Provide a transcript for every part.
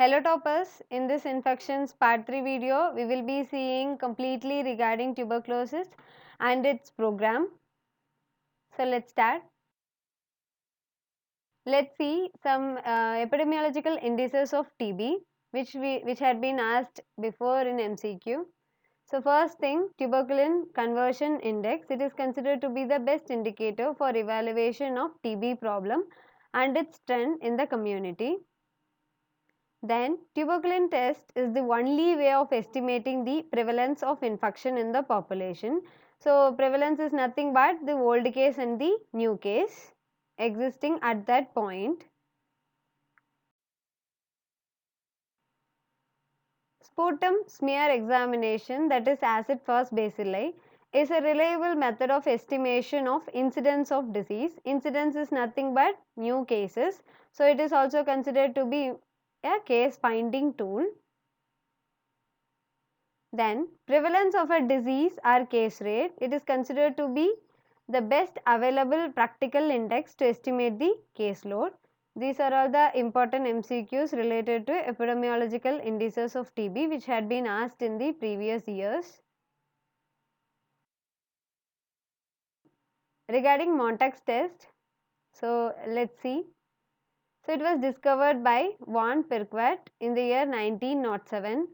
Hello toppers, in this infections part 3 video, we will be seeing completely regarding tuberculosis and its program. So let's start. Let's see some epidemiological indices of TB which had been asked before in MCQ. So first thing, tuberculin conversion index. It is considered to be the best indicator for evaluation of TB problem and its trend in the community. Then, tuberculin test is the only way of estimating the prevalence of infection in the population. So, prevalence is nothing but the old case and the new case existing at that point. Sputum smear examination, that is acid fast bacilli, is a reliable method of estimation of incidence of disease. Incidence is nothing but new cases. So, it is also considered to be a case finding tool. Then, prevalence of a disease or case rate, it is considered to be the best available practical index to estimate the caseload. These are all the important MCQs related to epidemiological indices of TB which had been asked in the previous years. Regarding Montague's test, so let's see. So it was discovered by von Perquat in the year 1907.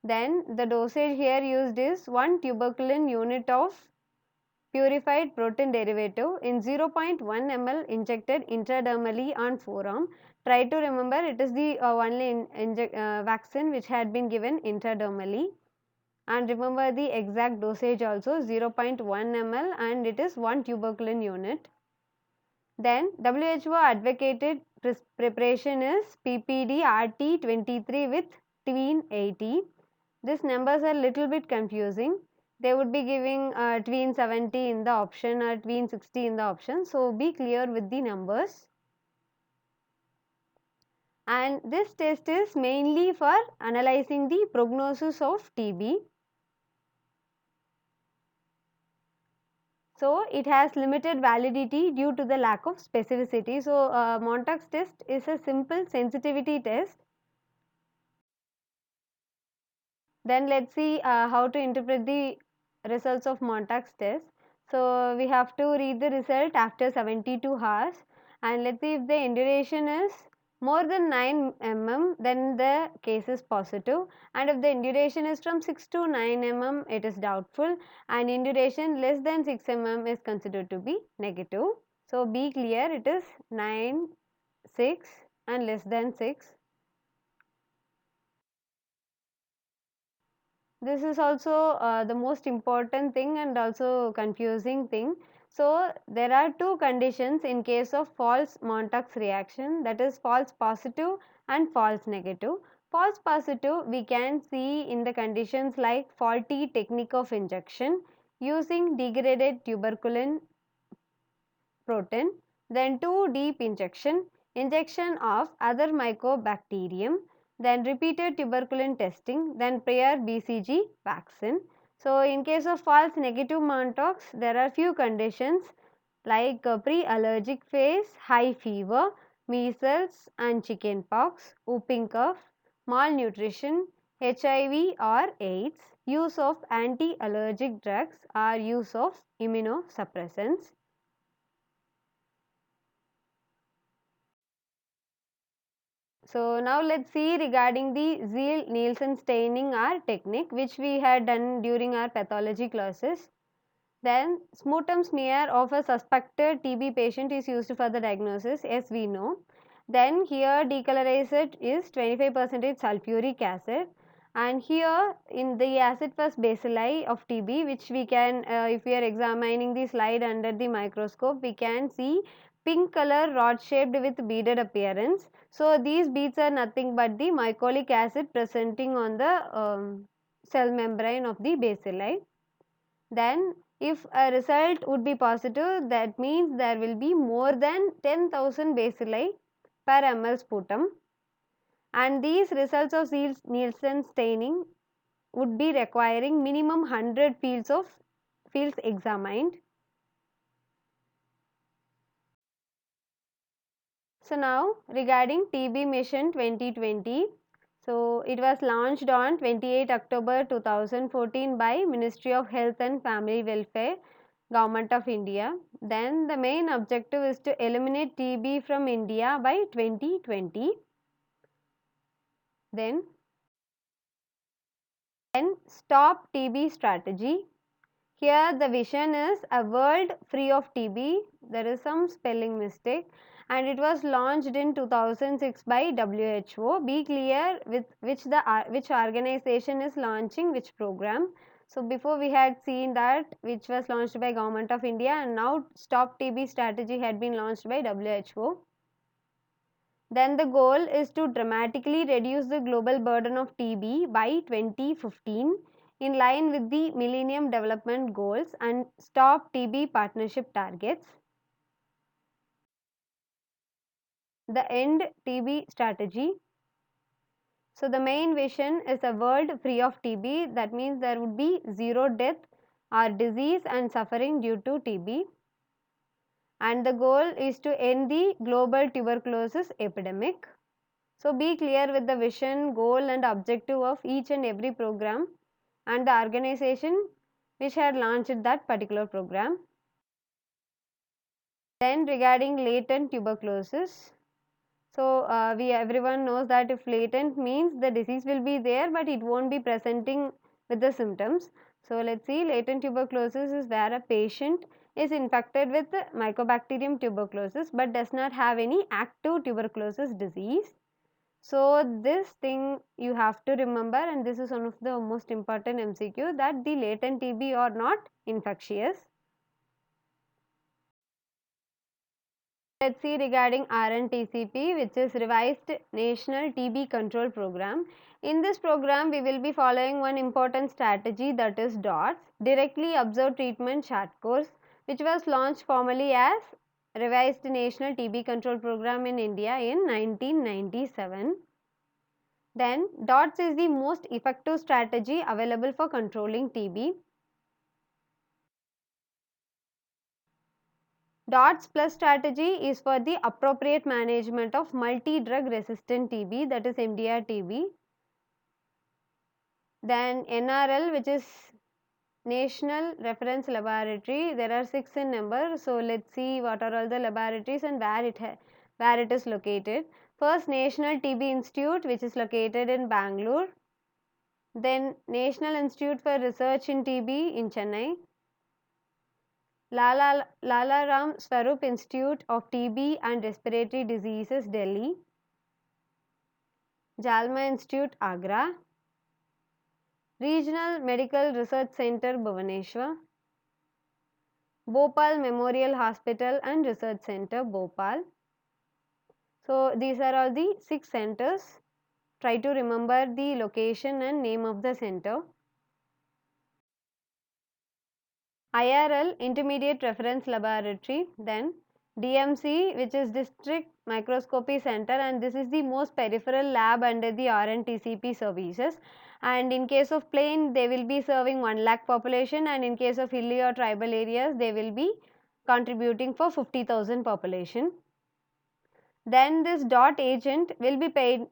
Then the dosage here used is 1 tuberculin unit of purified protein derivative in 0.1 ml injected intradermally on forearm. Try to remember it is the only vaccine which had been given intradermally, and remember the exact dosage also 0.1 ml and it is 1 tuberculin unit. Then WHO advocated preparation is PPD RT23 with tween 80. These numbers are little bit confusing. They would be giving tween 70 in the option or tween 60 in the option. So, be clear with the numbers. And this test is mainly for analyzing the prognosis of TB. So, it has limited validity due to the lack of specificity. So, Montague's test is a simple sensitivity test. Then let us see how to interpret the results of Montague's test. So, we have to read the result after 72 hours, and let us see if the induration is more than 9 mm, then the case is positive, and if the induration is from 6 to 9 mm, it is doubtful, and induration less than 6 mm is considered to be negative. So, be clear, it is 9, 6 and less than 6. This is also the most important thing and also confusing thing. So, there are two conditions in case of false Montague's reaction, that is false positive and false negative. False positive we can see in the conditions like faulty technique of injection, using degraded tuberculin protein, then too deep injection, injection of other mycobacterium, then repeated tuberculin testing, then prior BCG vaccine. So, in case of false negative Montague's, there are few conditions like pre-allergic phase, high fever, measles and chickenpox, whooping cough, malnutrition, HIV or AIDS, use of anti-allergic drugs or use of immunosuppressants. So, now let us see regarding the Ziehl-Neelsen staining or technique which we had done during our pathology classes. Then sputum smear of a suspected TB patient is used for the diagnosis, as we know. Then here decolorized is 25% sulfuric acid, and here in the acid first bacilli of TB which we can if we are examining the slide under the microscope, we can see pink color rod shaped with beaded appearance. So, these beads are nothing but the mycolic acid presenting on the cell membrane of the bacilli. Then if a result would be positive, that means there will be more than 10,000 bacilli per ml sputum, and these results of Nielsen staining would be requiring minimum 100 fields examined. So now regarding TB Mission 2020. So it was launched on 28 October 2014 by Ministry of Health and Family Welfare, Government of India. Then the main objective is to eliminate TB from India by 2020. Then stop TB strategy. Here the vision is a world free of TB. There is some spelling mistake, and it was launched in 2006 by WHO. Be clear with which organization is launching which program. So before we had seen that which was launched by Government of India, and now stop TB strategy had been launched by WHO. Then the goal is to dramatically reduce the global burden of TB by 2015 in line with the Millennium Development Goals and stop TB partnership targets. The end TB strategy. So the main vision is a world free of TB. That means there would be zero death or disease and suffering due to TB. And the goal is to end the global tuberculosis epidemic. So be clear with the vision, goal and objective of each and every program and the organization which had launched that particular program. Then regarding latent tuberculosis. So everyone knows that if latent means the disease will be there but it won't be presenting with the symptoms. So let's see, latent tuberculosis is where a patient is infected with Mycobacterium tuberculosis but does not have any active tuberculosis disease. So this thing you have to remember, and this is one of the most important MCQ, that the latent TB are not infectious. Let's see regarding RNTCP, which is Revised National TB Control Program. In this program, we will be following one important strategy, that is DOTS, Directly Observed Treatment Short Course, which was launched formally as Revised National TB Control Program in India in 1997. Then DOTS is the most effective strategy available for controlling TB. DOTS plus strategy is for the appropriate management of multi-drug resistant TB, that is MDR-TB. Then NRL, which is National Reference Laboratory, there are 6 in number. So let's see what are all the laboratories and where it is located. First, National TB Institute, which is located in Bangalore. Then National Institute for Research in TB in Chennai. Lala Ram Swarup Institute of TB and Respiratory Diseases, Delhi. Jalma Institute, Agra. Regional Medical Research Center, Bhubaneswar. Bhopal Memorial Hospital and Research Center, Bhopal. So these are all the 6 centers. Try to remember the location and name of the center. IRL, Intermediate Reference Laboratory. Then DMC, which is District Microscopy Center, and this is the most peripheral lab under the RNTCP services. And in case of plain, they will be serving 1 lakh population, and in case of hilly or tribal areas, they will be contributing for 50,000 population. Then this DOT agent will be paid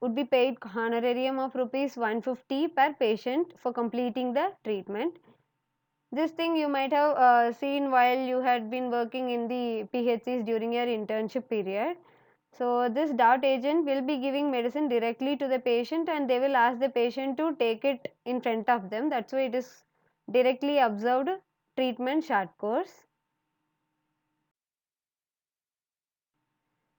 would be paid honorarium of rupees 150 per patient for completing the treatment. This thing you might have seen while you had been working in the PHCs during your internship period. So this DOT agent will be giving medicine directly to the patient, and they will ask the patient to take it in front of them. That's why it is directly observed treatment short course.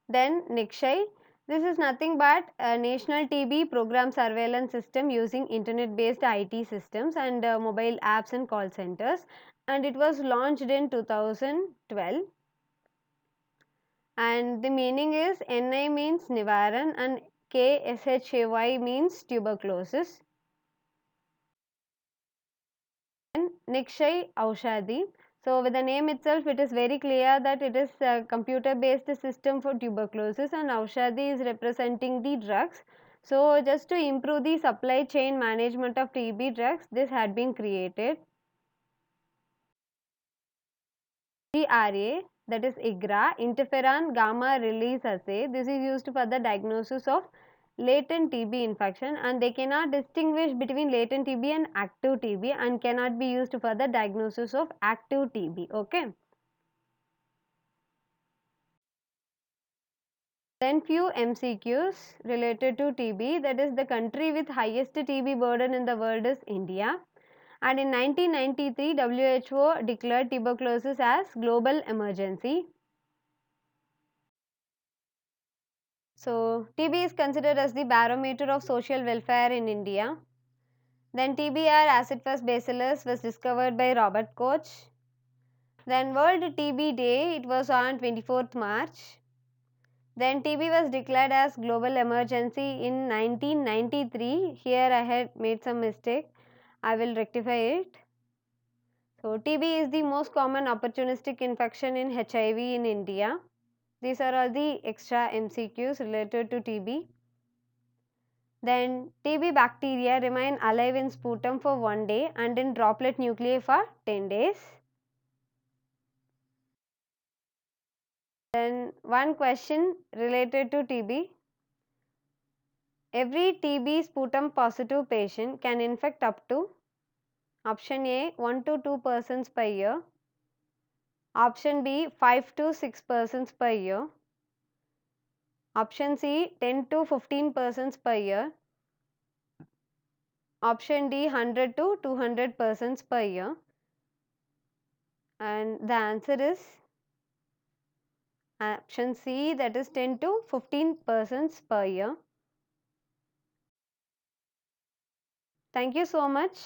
Then Nikshay. This is nothing but a national TB program surveillance system using internet based IT systems and mobile apps and call centers, and it was launched in 2012. And the meaning is NI means Nivaran and KSHAY means tuberculosis. And Nikshay Aushadhi. So with the name itself, it is very clear that it is a computer based system for tuberculosis, and Aushadhi is representing the drugs. So just to improve the supply chain management of TB drugs, this had been created. GRA, that is IGRA, interferon gamma release assay. This is used for the diagnosis of latent TB infection, and they cannot distinguish between latent TB and active TB and cannot be used for the diagnosis of active TB. Okay. Then few MCQs related to TB, that is the country with highest TB burden in the world is India. And in 1993, WHO declared tuberculosis as global emergency. So, TB is considered as the barometer of social welfare in India. Then TBR acid-fast bacillus was discovered by Robert Koch. Then World TB Day, it was on 24th March. Then TB was declared as global emergency in 1993. Here I had made some mistake. I will rectify it. So TB is the most common opportunistic infection in HIV in India. These are all the extra MCQs related to TB. Then TB bacteria remain alive in sputum for 1 day and in droplet nuclei for 10 days. Then one question related to TB. Every TB sputum positive patient can infect up to option A 1 to 2 persons per year, option B 5 to 6 persons per year, option C 10 to 15 persons per year, option D 100 to 200 persons per year, and the answer is option C, that is 10 to 15 persons per year. Thank you so much.